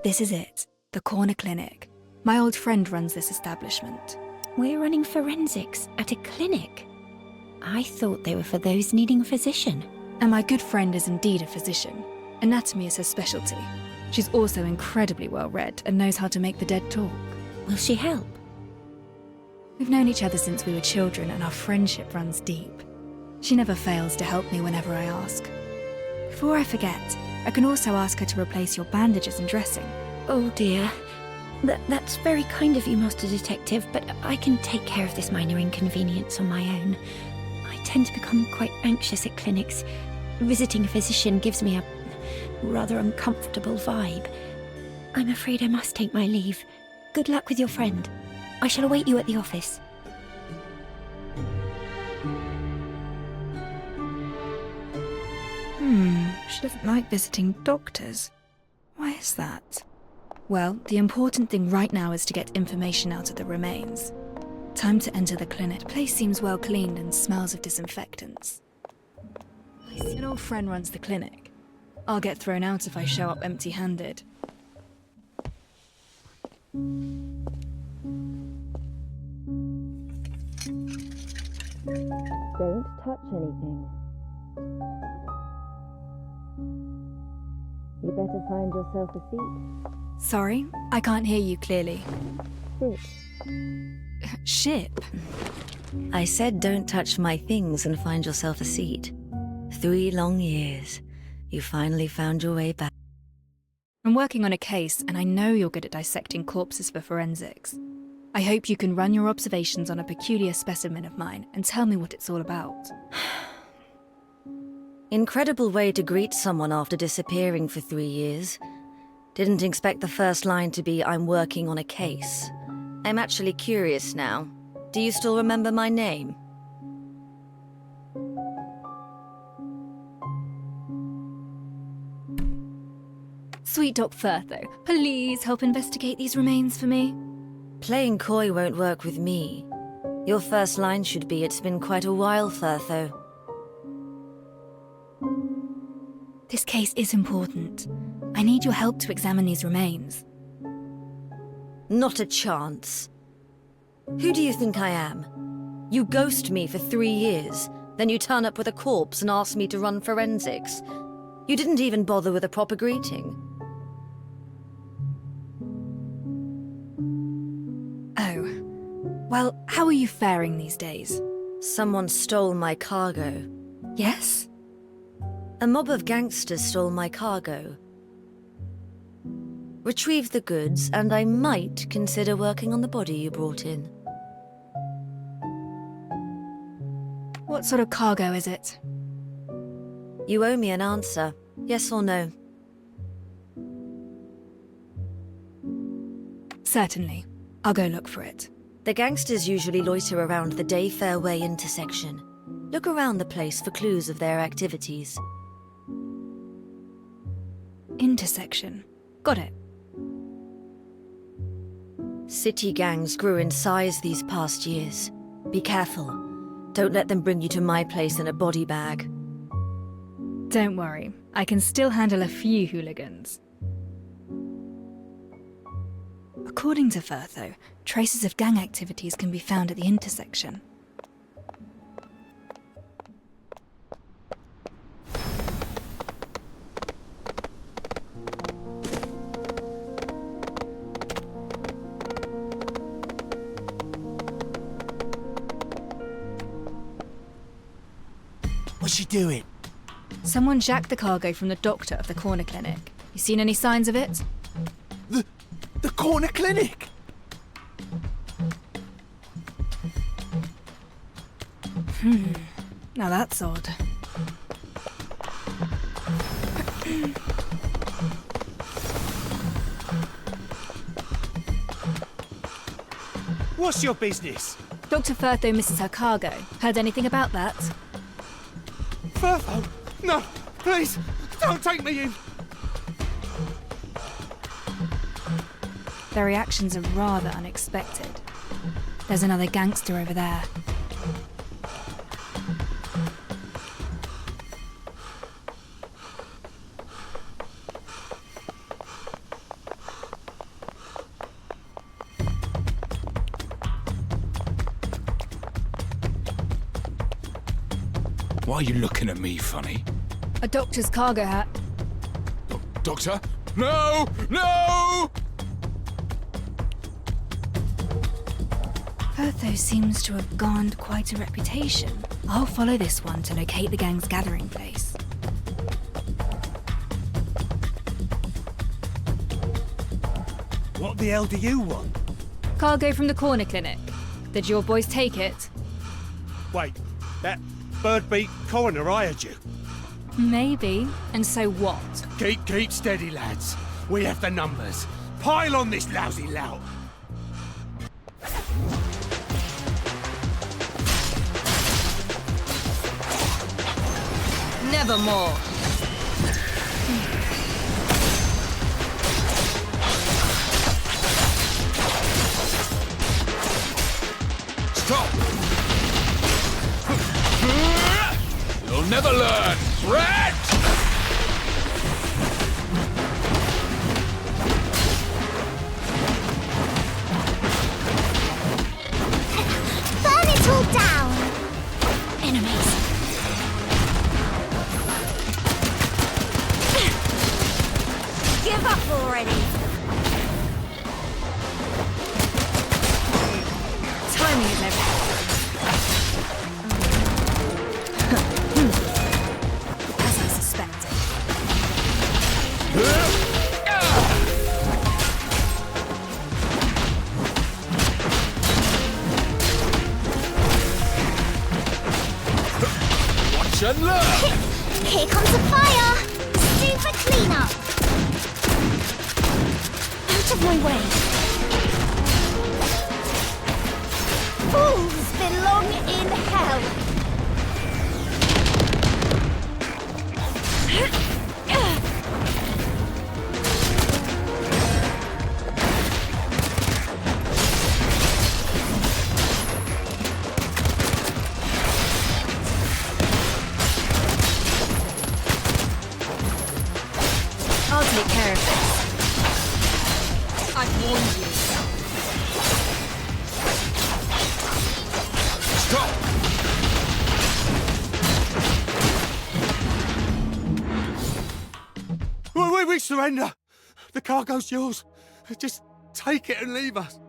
This is it, the corner clinic. My old friend runs this establishment. We're running forensics at a clinic. I thought they were for those needing a physician. And my good friend is indeed a physician. Anatomy is her specialty. She's also incredibly well-read and knows how to make the dead talk. Will she help? We've known each other since we were children and our friendship runs deep. She never fails to help me whenever I ask. Before I forget, I can also ask her to replace your bandages and dressing. Oh dear. That's very kind of you, Master Detective, but I can take care of this minor inconvenience on my own. I tend to become quite anxious at clinics. Visiting a physician gives me a rather uncomfortable vibe. I'm afraid I must take my leave. Good luck with your friend. I shall await you at the office. She doesn't like visiting doctors. Why is that? Well, the important thing right now is to get information out of the remains. Time to enter the clinic. The place seems well cleaned and smells of disinfectants. An old friend runs the clinic. I'll get thrown out if I show up empty-handed. Don't touch anything. You better find yourself a seat. Sorry, I can't hear you clearly. Sit. Ship? I said don't touch my things and find yourself a seat. 3 long years. You finally found your way back. I'm working on a case and I know you're good at dissecting corpses for forensics. I hope you can run your observations on a peculiar specimen of mine and tell me what it's all about. Incredible way to greet someone after disappearing for 3 years. Didn't expect the first line to be, I'm working on a case. I'm actually curious now. Do you still remember my name? Sweet Doc Firtho, please help investigate these remains for me. Playing coy won't work with me. Your first line should be, it's been quite a while, Firtho. This case is important. I need your help to examine these remains. Not a chance. Who do you think I am? You ghost me for 3 years, then you turn up with a corpse and ask me to run forensics. You didn't even bother with a proper greeting. Oh. Well, how are you faring these days? Someone stole my cargo. Yes? A mob of gangsters stole my cargo. Retrieved the goods, and I might consider working on the body you brought in. What sort of cargo is it? You owe me an answer, yes or no. Certainly. I'll go look for it. The gangsters usually loiter around the Day Fairway intersection. Look around the place for clues of their activities. Intersection. Got it. City gangs grew in size these past years. Be careful. Don't let them bring you to my place in a body bag. Don't worry. I can still handle a few hooligans. According to Firtho, traces of gang activities can be found at the intersection. What's she doing? Someone jacked the cargo from the doctor of the corner clinic. You seen any signs of it? The corner clinic? Now that's odd. What's your business? Dr. Firtho misses her cargo. Heard anything about that? Firtho? No, please, don't take me in. Their reactions are rather unexpected. There's another gangster over there. Why are you looking at me funny? A doctor's cargo hat. Doctor? No! No! Pertho seems to have garnered quite a reputation. I'll follow this one to locate the gang's gathering place. What the hell do you want? Cargo from the corner clinic. Did your boys take it? Wait, that bird-beak coroner hired you? Maybe. And so what? Keep steady, lads. We have the numbers. Pile on this lousy lout. Nevermore. Stop! You'll never learn! Rat! Burn it all down! Enemies. Give up already! Timing is everything. As I suspected. Watch and learn! Here comes a fire! Super cleanup! Out of my way! Fools belong in hell! I'll take care of this. I've warned you. Stop! We surrender. The cargo's yours. Just take it and leave us.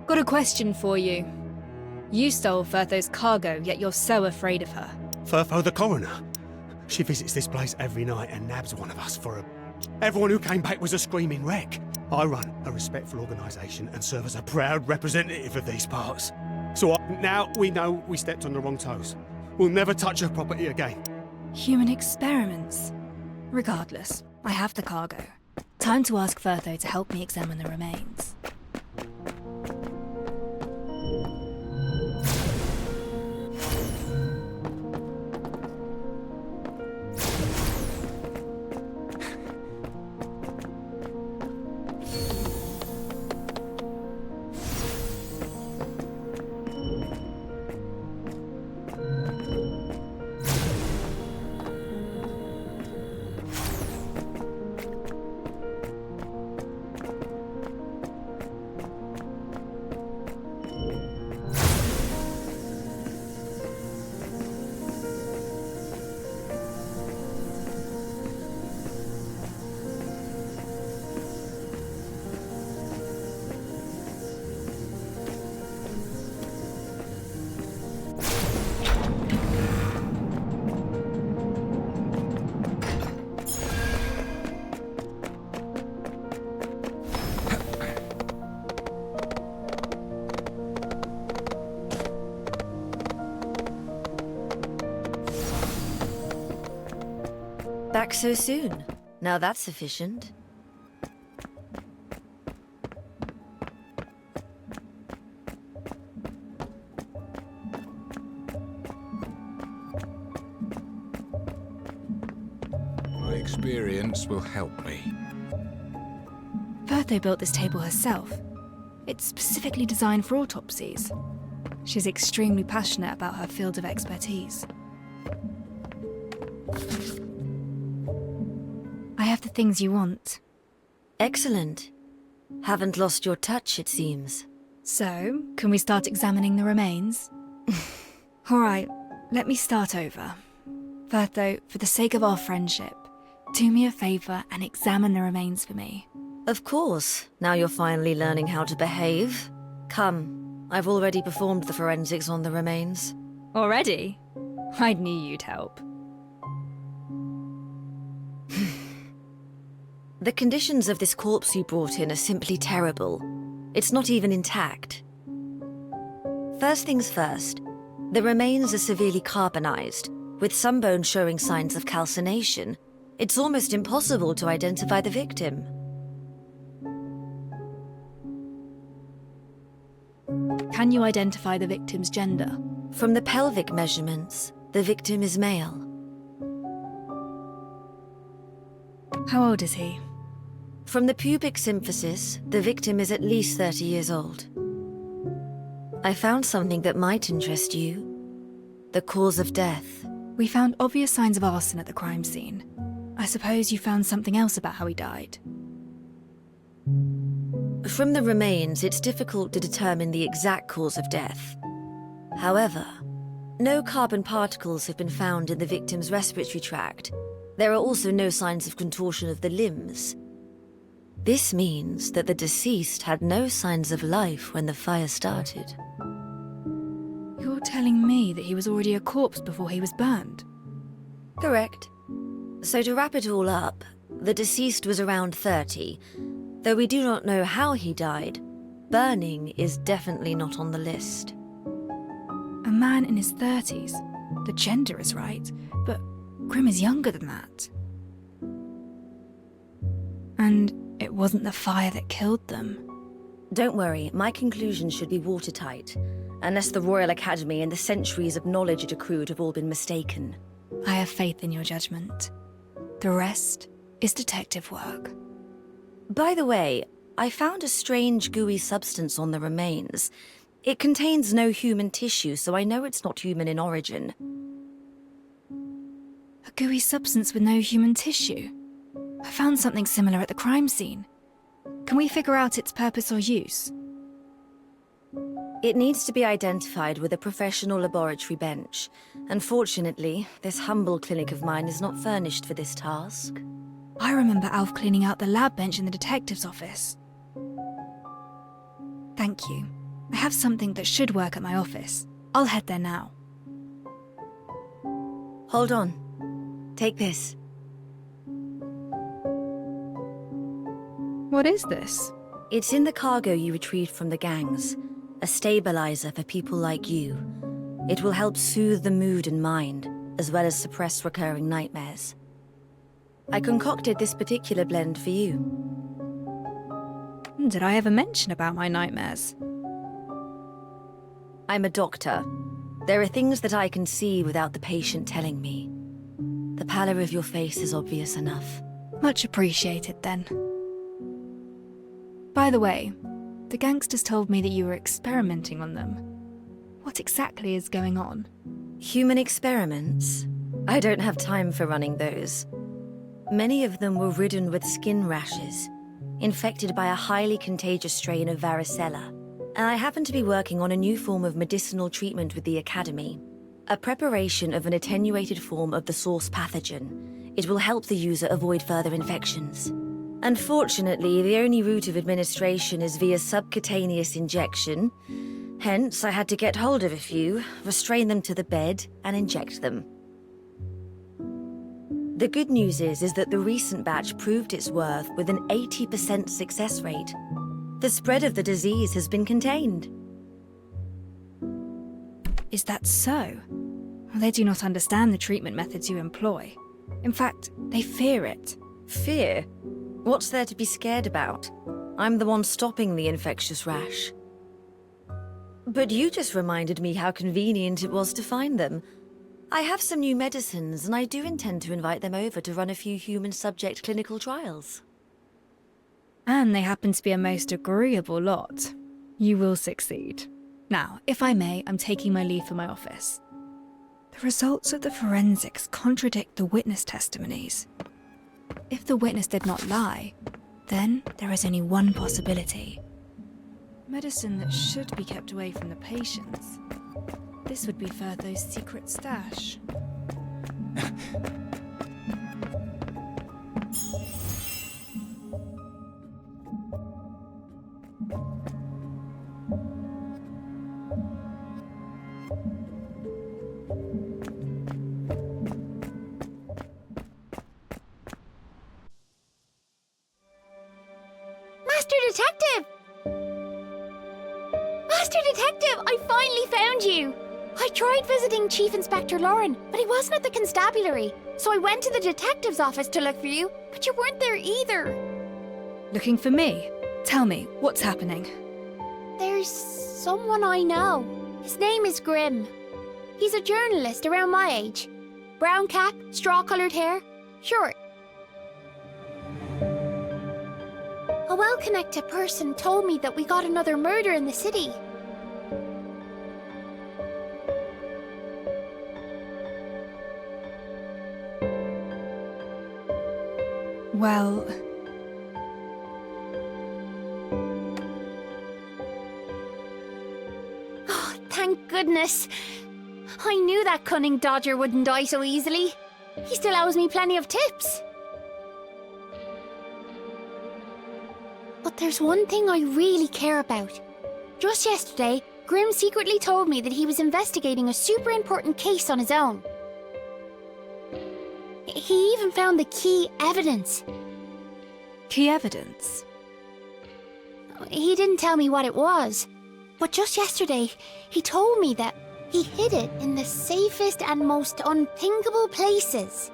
Got a question for you. You stole Firtho's cargo, yet you're so afraid of her. Furfo the coroner. She visits this place every night and nabs one of us for a... Everyone who came back was a screaming wreck. I run a respectful organisation and serve as a proud representative of these parts. So now we know we stepped on the wrong toes. We'll never touch her property again. Human experiments. Regardless, I have the cargo. Time to ask Firtho to help me examine the remains. Back so soon. Now that's efficient. My experience will help me. Firtho built this table herself. It's specifically designed for autopsies. She's extremely passionate about her field of expertise. I have the things you want. Excellent. Haven't lost your touch, it seems. So, can we start examining the remains? All right, Let me start over. First though, for the sake of our friendship, do me a favour and examine the remains for me. Of course, now you're finally learning how to behave. Come, I've already performed the forensics on the remains. Already? I knew you'd help. The conditions of this corpse you brought in are simply terrible. It's not even intact. First things first, the remains are severely carbonized, with some bones showing signs of calcination. It's almost impossible to identify the victim. Can you identify the victim's gender? From the pelvic measurements, the victim is male. How old is he? From the pubic symphysis, the victim is at least 30 years old. I found something that might interest you. The cause of death. We found obvious signs of arson at the crime scene. I suppose you found something else about how he died. From the remains, it's difficult to determine the exact cause of death. However, no carbon particles have been found in the victim's respiratory tract. There are also no signs of contortion of the limbs. This means that the deceased had no signs of life when the fire started. You're telling me that he was already a corpse before he was burned? Correct. So to wrap it all up, the deceased was around 30. Though we do not know how he died, burning is definitely not on the list. A man in his 30s. The gender is right, but Grim is younger than that. And it wasn't the fire that killed them. Don't worry, my conclusions should be watertight, unless the Royal Academy and the centuries of knowledge it accrued have all been mistaken. I have faith in your judgment. The rest is detective work. By the way, I found a strange gooey substance on the remains. It contains no human tissue, so I know it's not human in origin. A gooey substance with no human tissue? I found something similar at the crime scene. Can we figure out its purpose or use? It needs to be identified with a professional laboratory bench. Unfortunately, this humble clinic of mine is not furnished for this task. I remember Alf cleaning out the lab bench in the detective's office. Thank you. I have something that should work at my office. I'll head there now. Hold on. Take this. What is this? It's in the cargo you retrieved from the gangs. A stabilizer for people like you. It will help soothe the mood and mind, as well as suppress recurring nightmares. I concocted this particular blend for you. Did I ever mention about my nightmares? I'm a doctor. There are things that I can see without the patient telling me. The pallor of your face is obvious enough. Much appreciated, then. By the way, the gangsters told me that you were experimenting on them. What exactly is going on? Human experiments? I don't have time for running those. Many of them were ridden with skin rashes, infected by a highly contagious strain of varicella. And I happen to be working on a new form of medicinal treatment with the Academy. A preparation of an attenuated form of the source pathogen. It will help the user avoid further infections. Unfortunately, the only route of administration is via subcutaneous injection. Hence, I had to get hold of a few, restrain them to the bed, and inject them. The good news is that the recent batch proved its worth with an 80% success rate. The spread of the disease has been contained. Is that so? They do not understand the treatment methods you employ. In fact, they fear it. Fear? What's there to be scared about? I'm the one stopping the infectious rash. But you just reminded me how convenient it was to find them. I have some new medicines, and I do intend to invite them over to run a few human subject clinical trials. And they happen to be a most agreeable lot. You will succeed. Now, if I may, I'm taking my leave for my office. The results of the forensics contradict the witness testimonies. If the witness did not lie, then there is only one possibility. Medicine that should be kept away from the patients. This would be Furtho's secret stash. Master Detective! Master Detective, I finally found you! I tried visiting Chief Inspector Lauren, but he wasn't at the constabulary. So I went to the detective's office to look for you, but you weren't there either. Looking for me? Tell me, what's happening? There's someone I know. His name is Grimm. He's a journalist around my age. Brown cap, straw-coloured hair, short. A well-connected person told me that we got another murder in the city. Well... Oh, thank goodness. I knew that cunning dodger wouldn't die so easily. He still owes me plenty of tips. But there's one thing I really care about. Just yesterday, Grimm secretly told me that he was investigating a super important case on his own. He even found the key evidence. Key evidence? He didn't tell me what it was, but just yesterday, he told me that he hid it in the safest and most unthinkable places.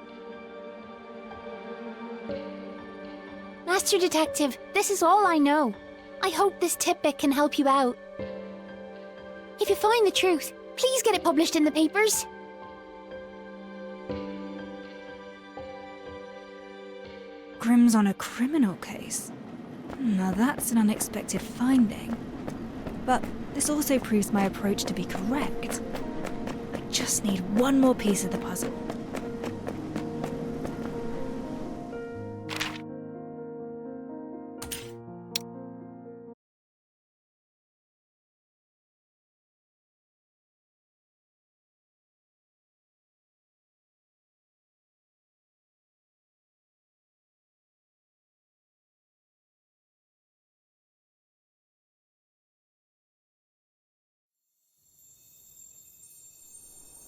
Master Detective, this is all I know. I hope this tidbit can help you out. If you find the truth, please get it published in the papers. Grimm's on a criminal case. Now that's an unexpected finding. But this also proves my approach to be correct. I just need one more piece of the puzzle.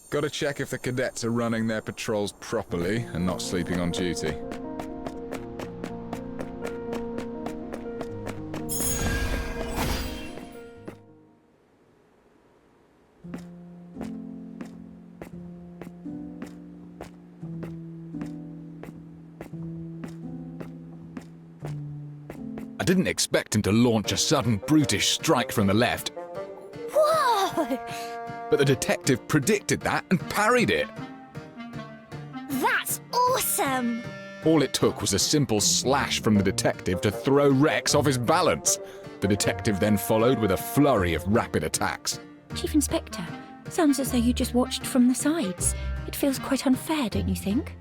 Gotta check if the cadets are running their patrols properly and not sleeping on duty. I didn't expect him to launch a sudden brutish strike from the left. Whoa! But the detective predicted that and parried it. That's awesome! All it took was a simple slash from the detective to throw Rex off his balance. The detective then followed with a flurry of rapid attacks. Chief Inspector, sounds as though you just watched from the sides. It feels quite unfair, don't you think?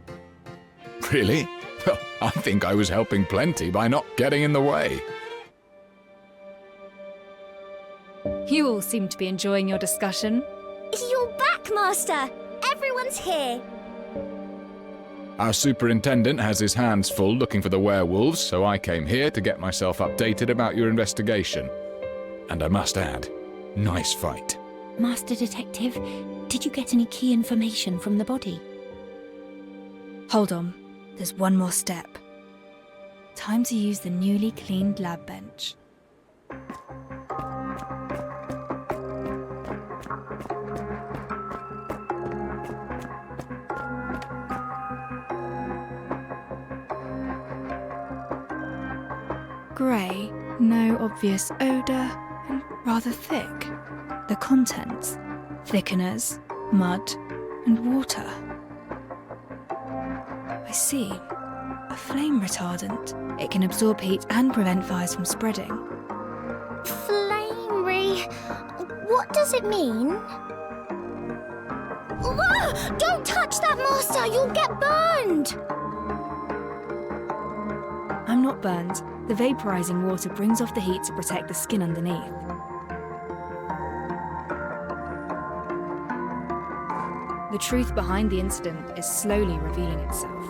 Really? Well, I think I was helping plenty by not getting in the way. You all seem to be enjoying your discussion. You're back, Master! Everyone's here! Our superintendent has his hands full looking for the werewolves, so I came here to get myself updated about your investigation. And I must add, nice fight. Master Detective, did you get any key information from the body? Hold on, there's one more step. Time to use the newly cleaned lab bench. Grey, no obvious odour, and rather thick. The contents: thickeners, mud, and water. I see. A flame retardant. It can absorb heat and prevent fires from spreading. What does it mean? Whoa! Don't touch that, Master! You'll get burned! I'm not burned. The vaporizing water brings off the heat to protect the skin underneath. The truth behind the incident is slowly revealing itself.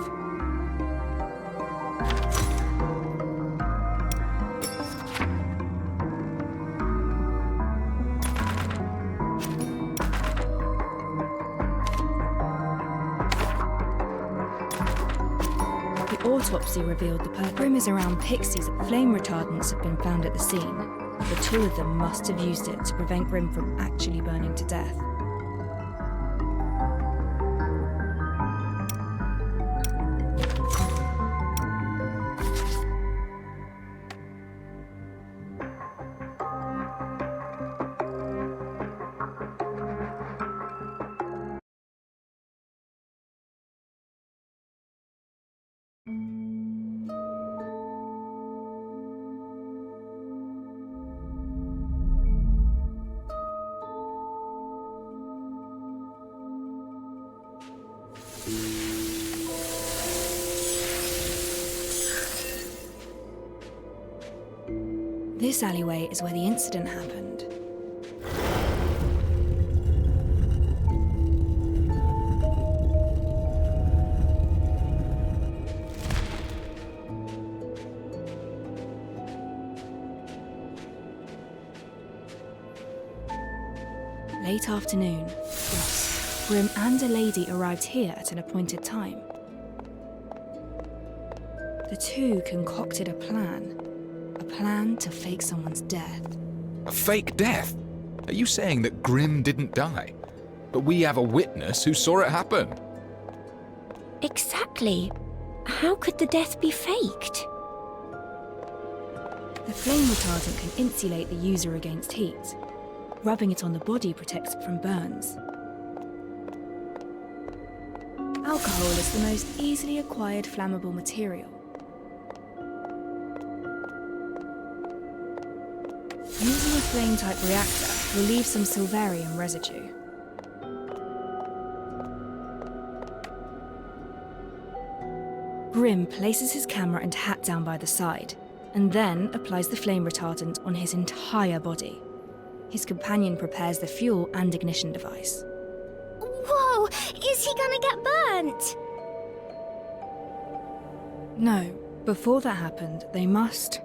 The autopsy revealed the purpose. Rumours around pixies and flame retardants have been found at the scene. The two of them must have used it to prevent Grim from actually burning to death. This alleyway is where the incident happened. Late afternoon, Ross, Grim and a lady arrived here at an appointed time. The two concocted a plan to fake someone's death. A fake death? Are you saying that Grim didn't die? But we have a witness who saw it happen. Exactly. How could the death be faked? The flame retardant can insulate the user against heat. Rubbing it on the body protects it from burns. Alcohol is the most easily acquired flammable material. Using a flame-type reactor will leave some silverium residue. Grim places his camera and hat down by the side, and then applies the flame retardant on his entire body. His companion prepares the fuel and ignition device. Whoa! Is he gonna get burnt? No, before that happened, they must...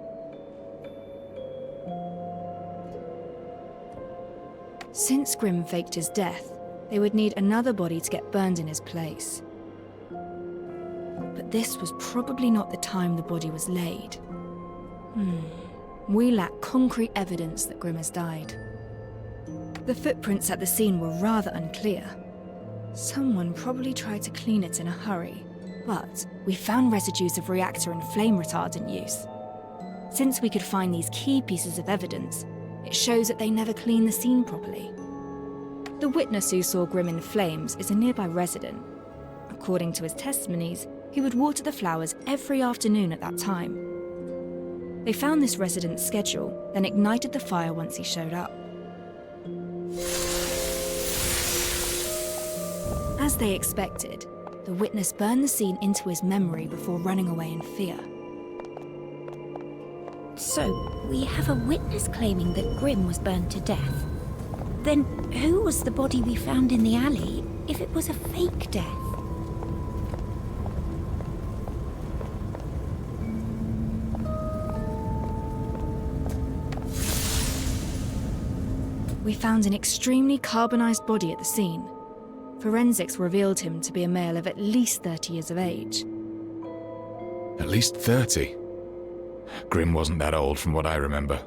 Since Grim faked his death, they would need another body to get burned in his place. But this was probably not the time the body was laid. We lack concrete evidence that Grim has died. The footprints at the scene were rather unclear. Someone probably tried to clean it in a hurry, but we found residues of reactor and flame retardant use. Since we could find these key pieces of evidence, it shows that they never cleaned the scene properly. The witness who saw Grim in flames is a nearby resident. According to his testimonies, he would water the flowers every afternoon at that time. They found this resident's schedule, then ignited the fire once he showed up. As they expected, the witness burned the scene into his memory before running away in fear. So, we have a witness claiming that Grim was burned to death. Then who was the body we found in the alley if it was a fake death? We found an extremely carbonized body at the scene. Forensics revealed him to be a male of at least 30 years of age. At least 30. Grim wasn't that old from what I remember.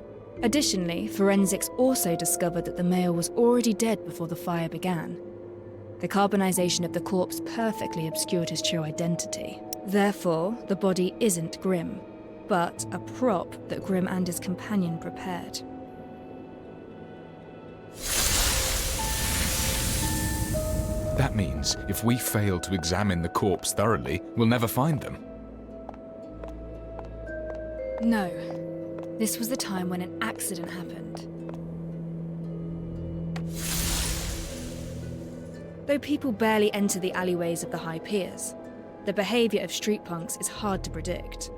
Additionally, forensics also discovered that the male was already dead before the fire began. The carbonization of the corpse perfectly obscured his true identity. Therefore, the body isn't Grim, but a prop that Grim and his companion prepared. That means if we fail to examine the corpse thoroughly, we'll never find them. No. This was the time when an accident happened. Though people barely enter the alleyways of the high piers, the behaviour of street punks is hard to predict.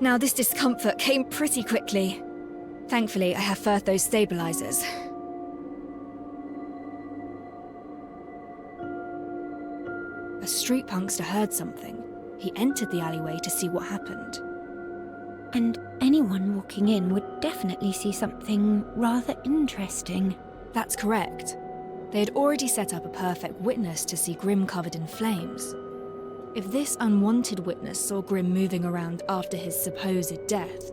Now this discomfort came pretty quickly. Thankfully, I have Firthos stabilizers. A street punkster heard something. He entered the alleyway to see what happened. And anyone walking in would definitely see something rather interesting. That's correct. They had already set up a perfect witness to see Grim covered in flames. If this unwanted witness saw Grim moving around after his supposed death,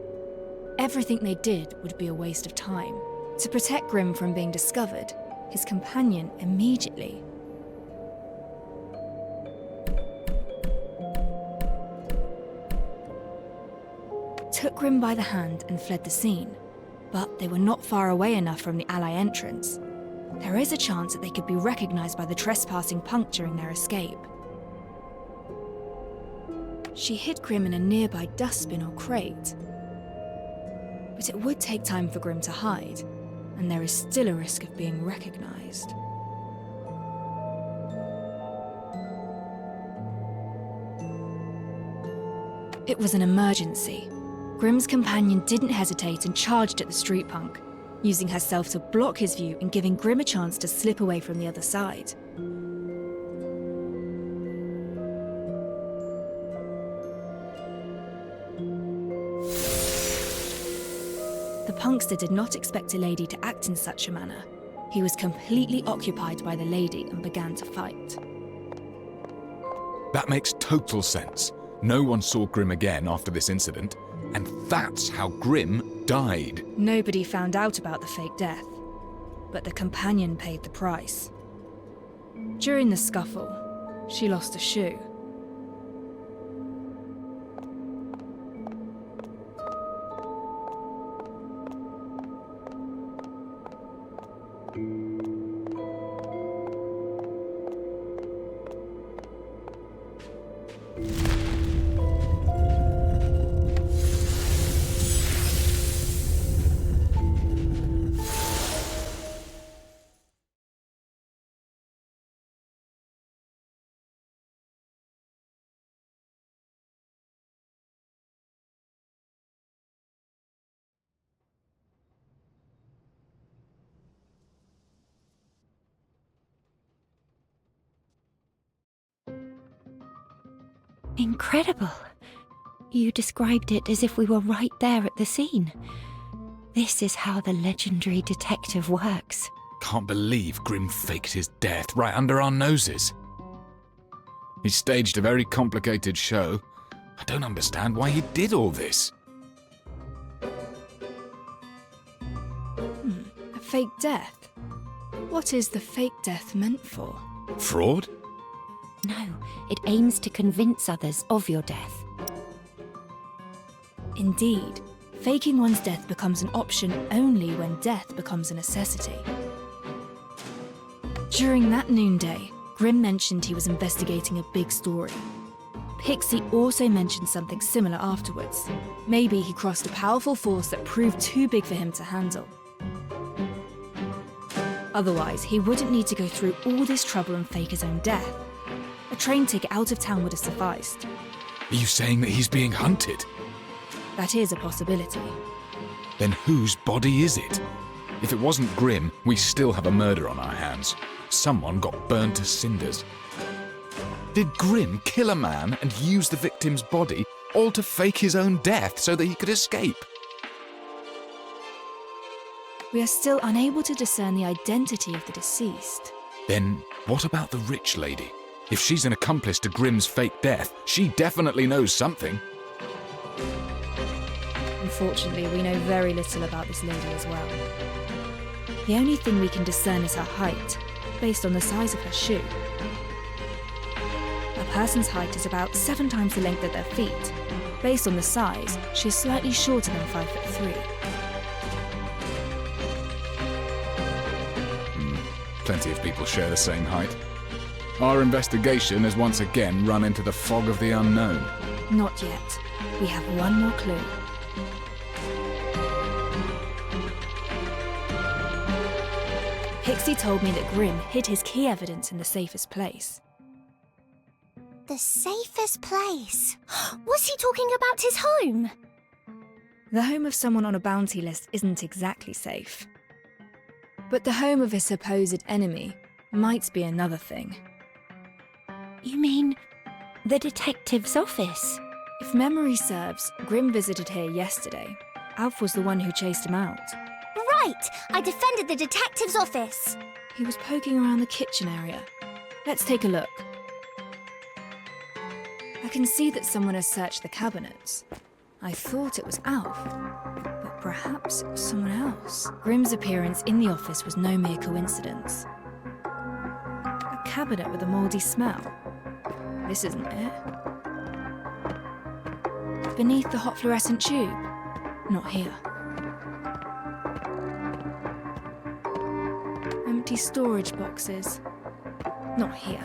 everything they did would be a waste of time. To protect Grim from being discovered, his companion immediately took Grim by the hand and fled the scene. But they were not far away enough from the Ally entrance. There is a chance that they could be recognised by the trespassing punk during their escape. She hid Grim in a nearby dustbin or crate. But it would take time for Grim to hide, and there is still a risk of being recognised. It was an emergency. Grim's companion didn't hesitate and charged at the street punk, using herself to block his view and giving Grim a chance to slip away from the other side. The punkster did not expect a lady to act in such a manner. He was completely occupied by the lady and began to fight. That makes total sense. No one saw Grim again after this incident, and that's how Grim died. Nobody found out about the fake death, but the companion paid the price. During the scuffle, she lost a shoe. Incredible. You described it as if we were right there at the scene. This is how the legendary detective works. Can't believe Grim faked his death right under our noses. He staged a very complicated show. I don't understand why he did all this. A fake death? What is the fake death meant for? Fraud? No, it aims to convince others of your death. Indeed, faking one's death becomes an option only when death becomes a necessity. During that noonday, Grim mentioned he was investigating a big story. Pixie also mentioned something similar afterwards. Maybe he crossed a powerful force that proved too big for him to handle. Otherwise, he wouldn't need to go through all this trouble and fake his own death. A train ticket out of town would have sufficed. Are you saying that he's being hunted? That is a possibility. Then whose body is it? If it wasn't Grim, we still have a murder on our hands. Someone got burned to cinders. Did Grim kill a man and use the victim's body, all to fake his own death so that he could escape? We are still unable to discern the identity of the deceased. Then what about the rich lady? If she's an accomplice to Grim's fake death, she definitely knows something. Unfortunately, we know very little about this lady as well. The only thing we can discern is her height, based on the size of her shoe. A person's height is about 7 times the length of their feet. Based on the size, she is slightly shorter than 5'3". Plenty of people share the same height. Our investigation has once again run into the fog of the unknown. Not yet. We have one more clue. Pixie told me that Grim hid his key evidence in the safest place. The safest place? Was he talking about his home? The home of someone on a bounty list isn't exactly safe. But the home of a supposed enemy might be another thing. You mean the detective's office? If memory serves, Grimm visited here yesterday. Alf was the one who chased him out. Right! I defended the detective's office. He was poking around the kitchen area. Let's take a look. I can see that someone has searched the cabinets. I thought it was Alf, but perhaps it was someone else. Grimm's appearance in the office was no mere coincidence. A cabinet with a mouldy smell. This isn't it. Beneath the hot fluorescent tube. Not here. Empty storage boxes. Not here.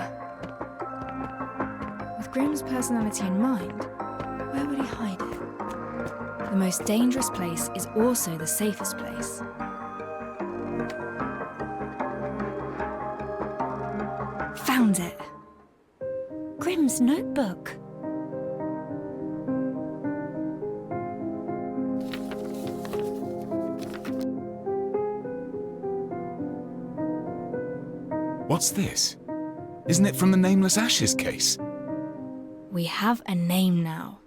With Grimm's personality in mind, where would he hide it? The most dangerous place is also the safest place. Found it! Grimm's notebook. What's this? Isn't it from the Nameless Ashes case? We have a name now.